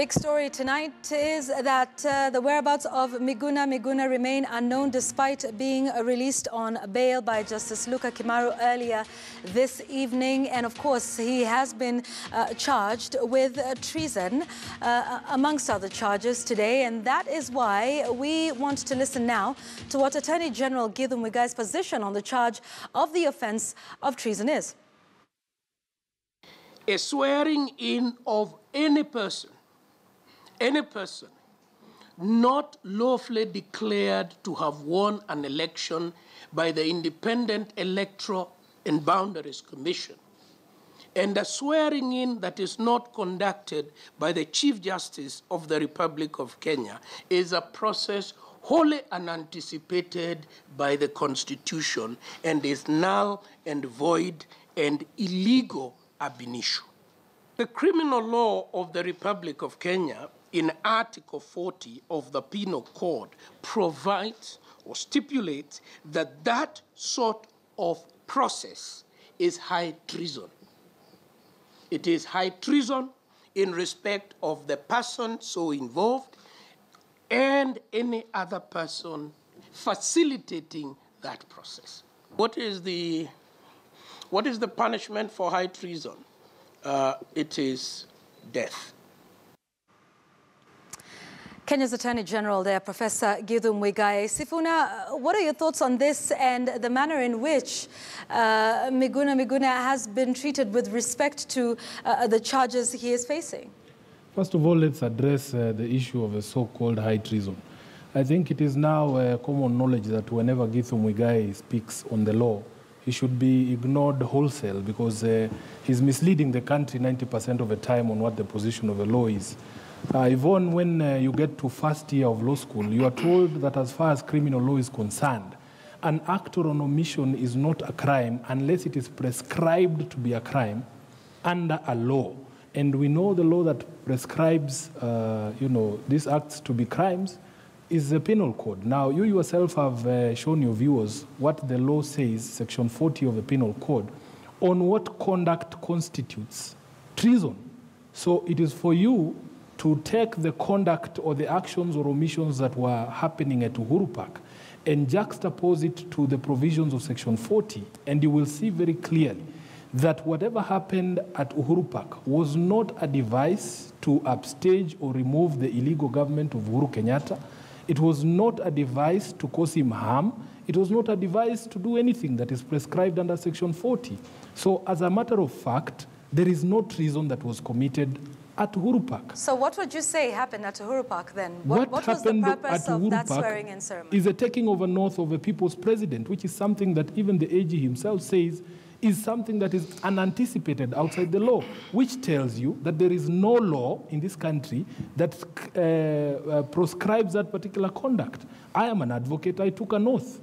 big story tonight is that the whereabouts of Miguna Miguna remain unknown despite being released on bail by Justice Luka Kimaru earlier this evening. And of course, he has been charged with treason, amongst other charges today. And that is why we want to listen now to what Attorney General Miguna Migana's position on the charge of the offence of treason is. A swearing in of any person not lawfully declared to have won an election by the Independent Electoral and Boundaries Commission, and a swearing in that is not conducted by the Chief Justice of the Republic of Kenya is a process wholly unanticipated by the Constitution and is null and void and illegal ab initio. The criminal law of the Republic of Kenya in Article 40 of the Penal Code provides or stipulates that that sort of process is high treason. It is high treason in respect of the person so involved and any other person facilitating that process. What is the punishment for high treason? It is death. Kenya's Attorney General there, Professor Miguna Miguna. Sifuna, what are your thoughts on this and the manner in which Miguna Miguna has been treated with respect to the charges he is facing? First of all, let's address the issue of a so-called high treason. I think it is now common knowledge that whenever Miguna Miguna speaks on the law, he should be ignored wholesale because he's misleading the country 90% of the time on what the position of the law is. Even when you get to first year of law school, you are told that as far as criminal law is concerned, an act or an omission is not a crime unless it is prescribed to be a crime under a law. And we know the law that prescribes, these acts to be crimes is the Penal Code. Now, you yourself have shown your viewers what the law says, Section 40 of the Penal Code, on what conduct constitutes treason. So it is for you to take the conduct or the actions or omissions that were happening at Uhuru Park and juxtapose it to the provisions of Section 40, and you will see very clearly that whatever happened at Uhuru Park was not a device to upstage or remove the illegal government of Uhuru Kenyatta. It was not a device to cause him harm. It was not a device to do anything that is prescribed under Section 40. So as a matter of fact, there is no treason that was committed at Uhuru Park. So what would you say happened at Uhuru Park then? What was the purpose of that swearing-in ceremony? Is a taking over north of a people's president, which is something that even the AG himself says is something that is unanticipated outside the law, which tells you that there is no law in this country that proscribes that particular conduct. I am an advocate. I took an oath.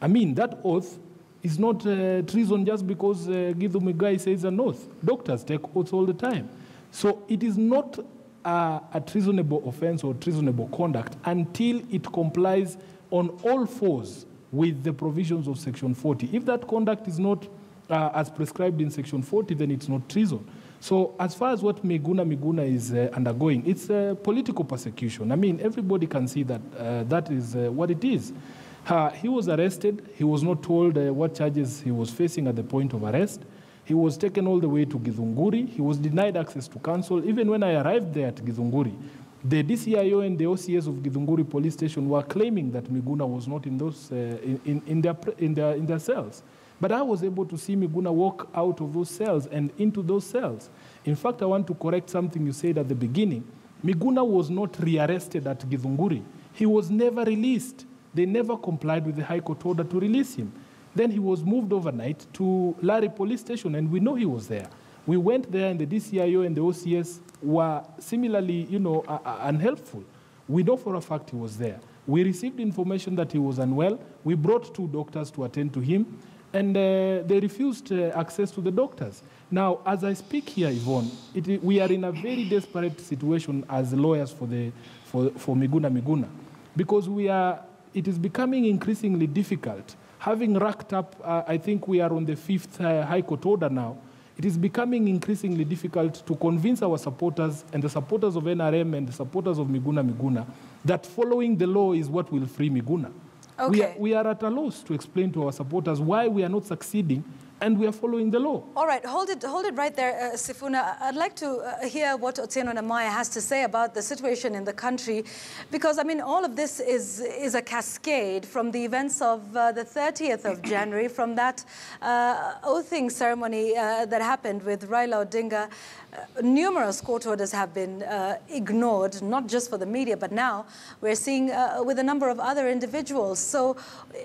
I mean, that oath is not treason just because Miguna Miguna says an oath. Doctors take oaths all the time. So it is not a treasonable offense or treasonable conduct until it complies on all fours with the provisions of Section 40. If that conduct is not as prescribed in Section 40, then it's not treason. So as far as what Miguna Miguna is undergoing, it's political persecution. I mean, everybody can see that that is what it is. He was arrested. He was not told what charges he was facing at the point of arrest. He was taken all the way to Githunguri. He was denied access to counsel. Even when I arrived there at Githunguri, the DCIO and the OCS of Githunguri police station were claiming that Miguna was not in those in their cells. But I was able to see Miguna walk out of those cells and into those cells. In fact, I want to correct something you said at the beginning. Miguna was not rearrested at Githunguri. He was never released. They never complied with the High Court order to release him. Then he was moved overnight to Lari police station, and we know he was there. We went there, and the DCIO and the OCS were similarly, unhelpful. We know for a fact he was there. We received information that he was unwell. We brought 2 doctors to attend to him, and they refused access to the doctors. Now, as I speak here, Yvonne, we are in a very desperate situation as lawyers for Miguna Miguna, because it is becoming increasingly difficult. Having racked up, I think we are on the 5th High Court order now, it is becoming increasingly difficult to convince our supporters and the supporters of NRM and the supporters of Miguna Miguna that following the law is what will free Miguna. Okay. We are at a loss to explain to our supporters why we are not succeeding and we are following the law. All right, hold it right there, Sifuna. I'd like to hear what Otieno Namaya has to say about the situation in the country, because, I mean, all of this is a cascade from the events of the 30th of January, from that oathing ceremony that happened with Raila Odinga. Numerous court orders have been ignored, not just for the media, but now we're seeing with a number of other individuals. So,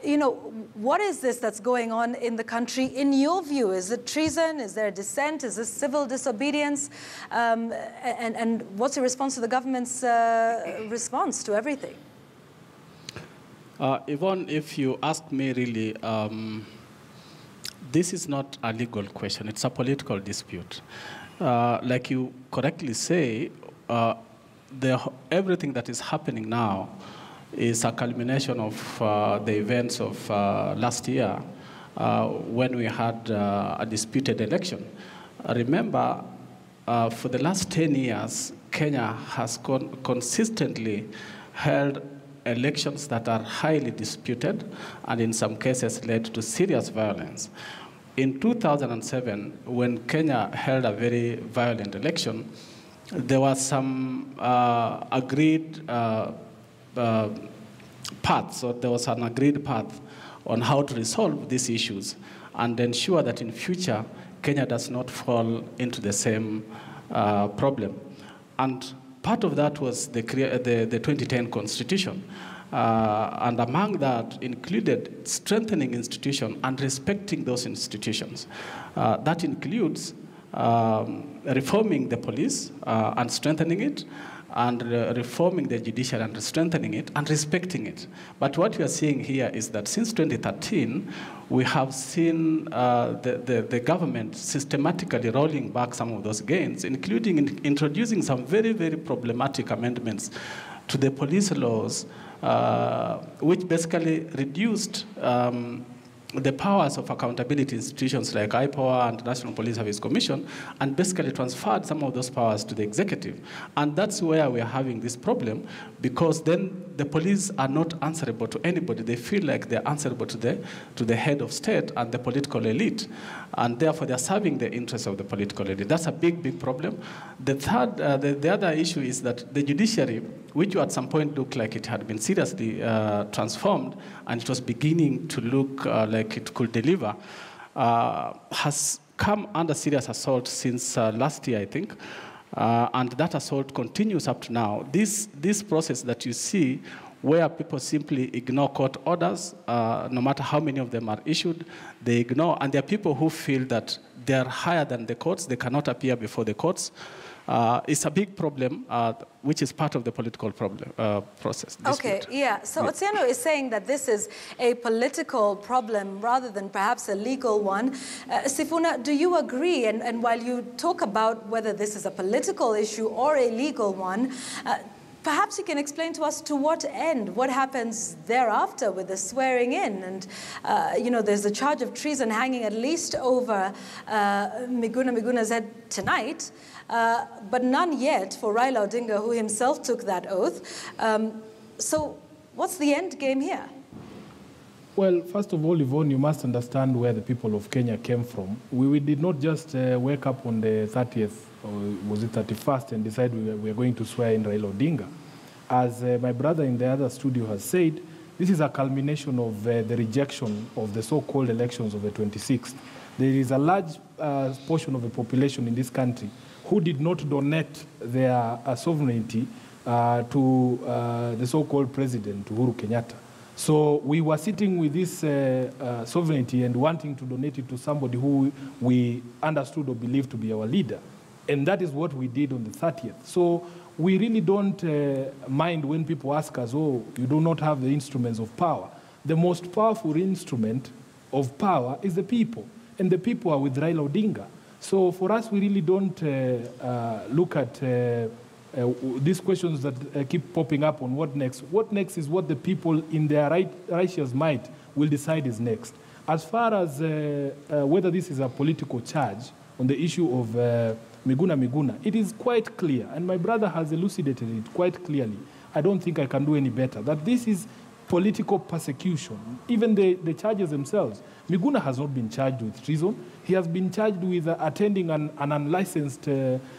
you know, what is this that's going on in the country? In your view, is it treason? Is there dissent? Is this civil disobedience? And what's your response to the government's response to everything? Yvonne, if you ask me really, this is not a legal question. It's a political dispute. Like you correctly say, everything that is happening now is a culmination of the events of last year when we had a disputed election. Remember, for the last 10 years, Kenya has consistently held elections that are highly disputed and in some cases led to serious violence. In 2007, when Kenya held a very violent election, there was some agreed paths, so there was an agreed path on how to resolve these issues and ensure that in future, Kenya does not fall into the same problem. And part of that was the 2010 Constitution. And among that included strengthening institutions and respecting those institutions. That includes reforming the police and strengthening it, and reforming the judiciary and strengthening it and respecting it. But what we are seeing here is that since 2013, we have seen the government systematically rolling back some of those gains, including introducing some very, very problematic amendments to the police laws, which basically reduced the powers of accountability institutions like IPOA and National Police Service Commission, and basically transferred some of those powers to the executive. And that's where we are having this problem, because then the police are not answerable to anybody. They feel like they're answerable to the head of state and the political elite, and therefore they're serving the interests of the political elite. That's a big, big problem. The other issue is that the judiciary, which at some point looked like it had been seriously transformed, and it was beginning to look like it could deliver, has come under serious assault since last year, I think. And that assault continues up to now. This process that you see, where people simply ignore court orders, no matter how many of them are issued, they ignore. And there are people who feel that they are higher than the courts, they cannot appear before the courts. It's a big problem, which is part of the political problem, process. Okay, yeah. So Otieno is saying that this is a political problem rather than perhaps a legal one. Sifuna, do you agree? And while you talk about whether this is a political issue or a legal one, perhaps you can explain to us to what end, what happens thereafter with the swearing in. And, you know, there's a charge of treason hanging at least over Miguna Miguna's head tonight, but none yet for Raila Odinga, who himself took that oath. So what's the end game here? Well, first of all, Yvonne, you must understand where the people of Kenya came from. We did not just wake up on the 30th, or was it 31st, and decide we are going to swear in Raila Odinga. As my brother in the other studio has said, this is a culmination of the rejection of the so-called elections of the 26th. There is a large portion of the population in this country who did not donate their sovereignty to the so-called president, Uhuru Kenyatta. So we were sitting with this sovereignty and wanting to donate it to somebody who we understood or believed to be our leader. And that is what we did on the 30th. So we really don't mind when people ask us, oh, you do not have the instruments of power. The most powerful instrument of power is the people. And the people are with Raila Odinga. So for us, we really don't look at these questions that keep popping up on what next. What next is what the people in their righteous might will decide is next. As far as whether this is a political charge on the issue of Miguna Miguna, it is quite clear, and my brother has elucidated it quite clearly. I don't think I can do any better, that this is political persecution. Even the charges themselves. Miguna has not been charged with treason. He has been charged with attending an unlicensed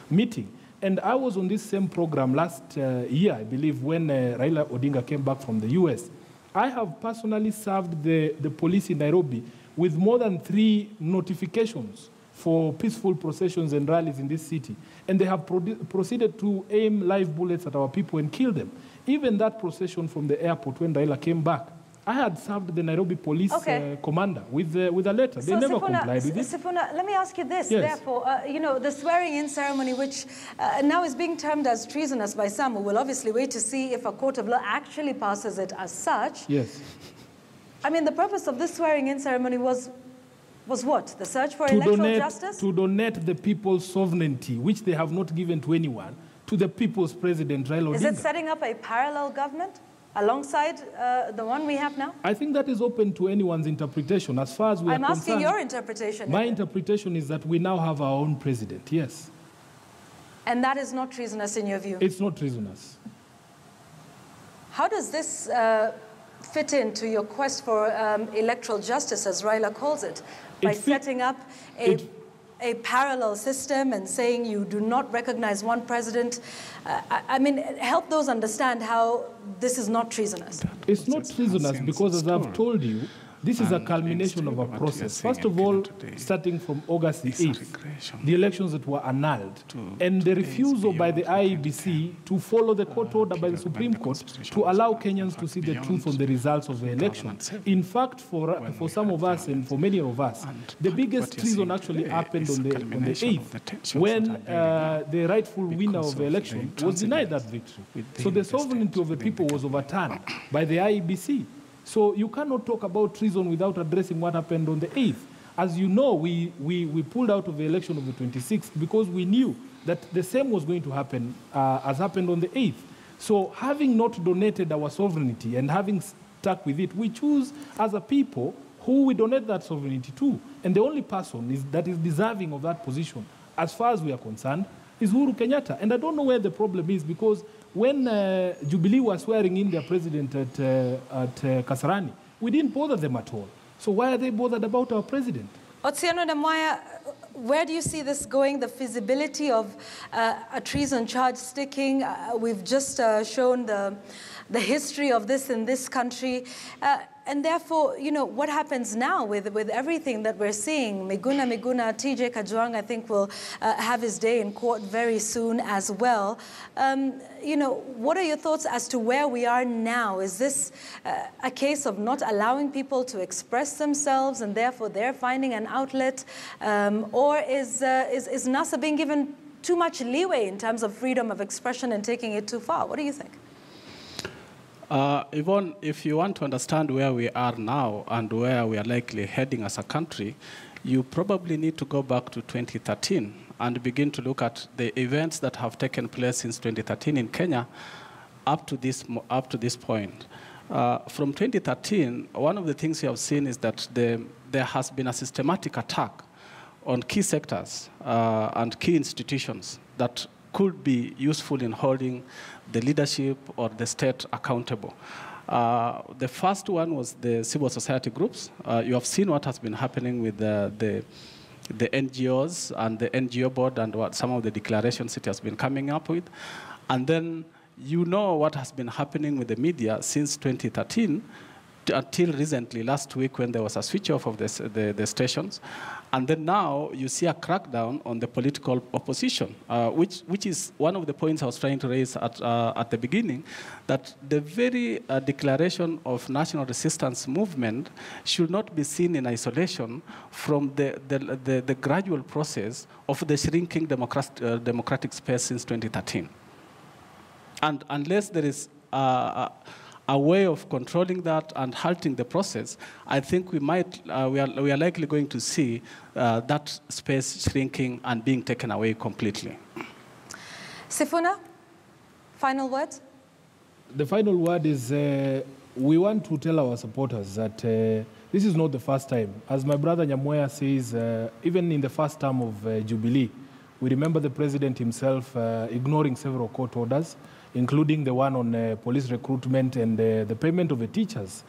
meeting. And I was on this same program last year, I believe, when Raila Odinga came back from the US. I have personally served the police in Nairobi with more than 3 notifications for peaceful processions and rallies in this city. And they have proceeded to aim live bullets at our people and kill them. Even that procession from the airport when Raila came back, I had served the Nairobi police commander with a letter. They never complied with it. Sifuna, let me ask you this, yes. Therefore, you know, the swearing-in ceremony, which now is being termed as treasonous by some, who will obviously wait to see if a court of law actually passes it as such. Yes. I mean, the purpose of this swearing-in ceremony was what? The search for electoral justice? To donate the people's sovereignty, which they have not given to anyone, to the people's president, Raila Odinga. Is it setting up a parallel government alongside the one we have now? I think that is open to anyone's interpretation. As far as we are concerned, I'm asking your interpretation. My interpretation is that we now have our own president, yes. And that is not treasonous in your view? It's not treasonous. How does this fit into your quest for electoral justice, as Raila calls it, by setting up a parallel system and saying you do not recognize one president? I mean, help those understand how this is not treasonous. It's not treasonous because, as I've told you, this is a culmination of a process. First of all, starting from August the 8th, the elections that were annulled, and the refusal by the IEBC to follow the court order by the Supreme Court to allow Kenyans to see the truth on the results of the election. In fact, for some of us and for many of us, the biggest treason actually happened on the 8th, when the rightful winner of the election was denied that victory. So the sovereignty of the people was overturned by the IEBC. So you cannot talk about treason without addressing what happened on the 8th. As you know, we pulled out of the election of the 26th because we knew that the same was going to happen as happened on the 8th. So having not donated our sovereignty and having stuck with it, we choose as a people who we donate that sovereignty to. And the only person that is deserving of that position, as far as we are concerned, is Uhuru Kenyatta. And I don't know where the problem is, because when Jubilee was swearing in their president at Kasarani, we didn't bother them at all. So why are they bothered about our president? Otieno Namwaya, where do you see this going, the feasibility of a treason charge sticking? We've just shown the history of this in this country. And therefore, you know, what happens now with everything that we're seeing? Miguna Miguna, TJ Kajwang, I think, will have his day in court very soon as well. You know, what are your thoughts as to where we are now? Is this a case of not allowing people to express themselves and therefore they're finding an outlet? Or is NASA being given too much leeway in terms of freedom of expression and taking it too far? What do you think? Yvonne, if you want to understand where we are now and where we are likely heading as a country, you probably need to go back to 2013 and begin to look at the events that have taken place since 2013 in Kenya up to this point. From 2013, one of the things you have seen is that there has been a systematic attack on key sectors and key institutions that could be useful in holding the leadership or the state accountable. The first one was the civil society groups. You have seen what has been happening with the NGOs and the NGO board and what some of the declarations it has been coming up with. And then you know what has been happening with the media since 2013 until recently, last week, when there was a switch off of the stations. And then now you see a crackdown on the political opposition, which is one of the points I was trying to raise at the beginning, that the very declaration of national resistance movement should not be seen in isolation from the gradual process of the shrinking democratic space since 2013. And unless there is a way of controlling that and halting the process, I think we are likely going to see that space shrinking and being taken away completely. Sifuna, final word? The final word is we want to tell our supporters that This is not the first time. As my brother Nyamoya says, even in the first term of Jubilee, we remember the president himself ignoring several court orders, including the one on police recruitment and the payment of the teachers'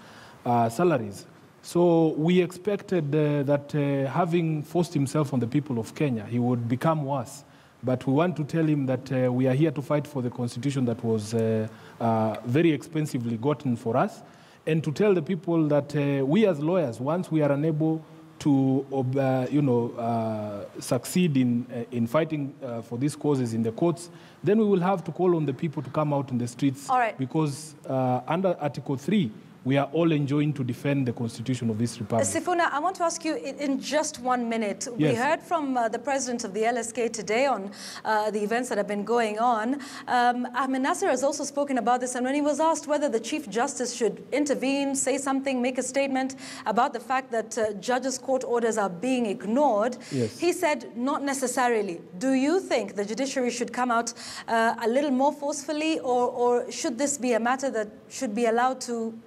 salaries. So we expected that having forced himself on the people of Kenya, he would become worse. But we want to tell him that we are here to fight for the constitution that was very expensively gotten for us, and to tell the people that we as lawyers, once we are unable to succeed in fighting for these causes in the courts, then we will have to call on the people to come out in the streets. All right. Because under Article 3, we are all enjoined to defend the constitution of this republic. Sifuna, I want to ask you in just 1 minute. Yes. We heard from the president of the LSK today on the events that have been going on. Ahmed Nasser has also spoken about this, and when he was asked whether the Chief Justice should intervene, say something, make a statement about the fact that judges' court orders are being ignored, yes, he said not necessarily. Do you think the judiciary should come out a little more forcefully, or should this be a matter that should be allowed to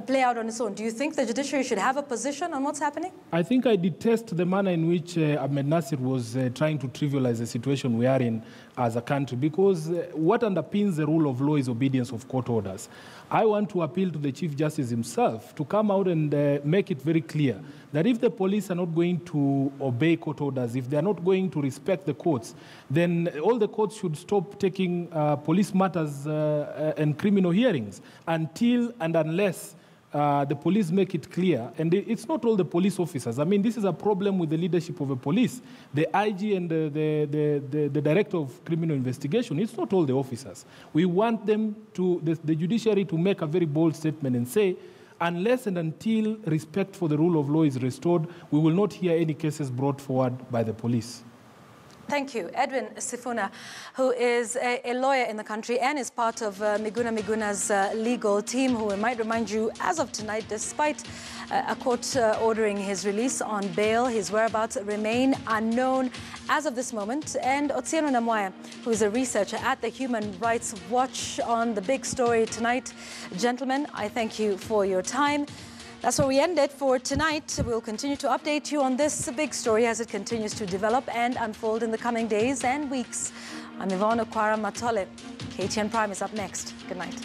play out on its own? Do you think the judiciary should have a position on what's happening? I think I detest the manner in which Ahmed Nasser was trying to trivialize the situation we are in as a country, because what underpins the rule of law is obedience of court orders. I want to appeal to the Chief Justice himself to come out and make it very clear that if the police are not going to obey court orders, if they are not going to respect the courts, then all the courts should stop taking police matters and criminal hearings until and unless the police make it clear. And it's not all the police officers. I mean, this is a problem with the leadership of the police. The IG and the Director of Criminal Investigation, it's not all the officers. We want them to, the judiciary to make a very bold statement and say, unless and until respect for the rule of law is restored, we will not hear any cases brought forward by the police. Thank you. Edwin Sifuna, who is a lawyer in the country and is part of Miguna Miguna's legal team, who I might remind you, as of tonight, despite a court ordering his release on bail, his whereabouts remain unknown as of this moment. And Otsieno Namwaya, who is a researcher at the Human Rights Watch, on the big story tonight. Gentlemen, I thank you for your time. That's where we end it for tonight. We'll continue to update you on this big story as it continues to develop and unfold in the coming days and weeks. I'm Yvonne Okwara Matole. KTN Prime is up next. Good night.